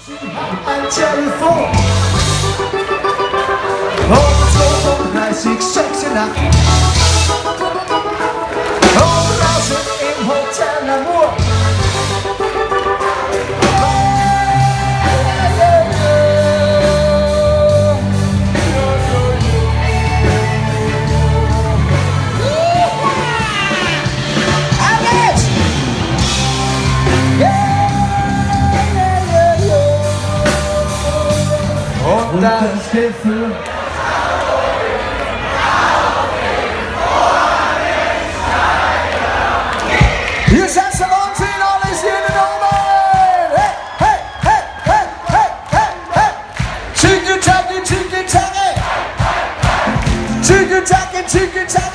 Ein Telefon und 32 6 Nacht und draußen im Hotel Amour. Und das Gefühl hier setzen wir uns hin, alles hier in den Oben. Hey, hey, hey, hey, hey, hey, hey. Chicki-Chacki, Chicki-Chacki. Chicki-Chacki, Chicki-Chacki.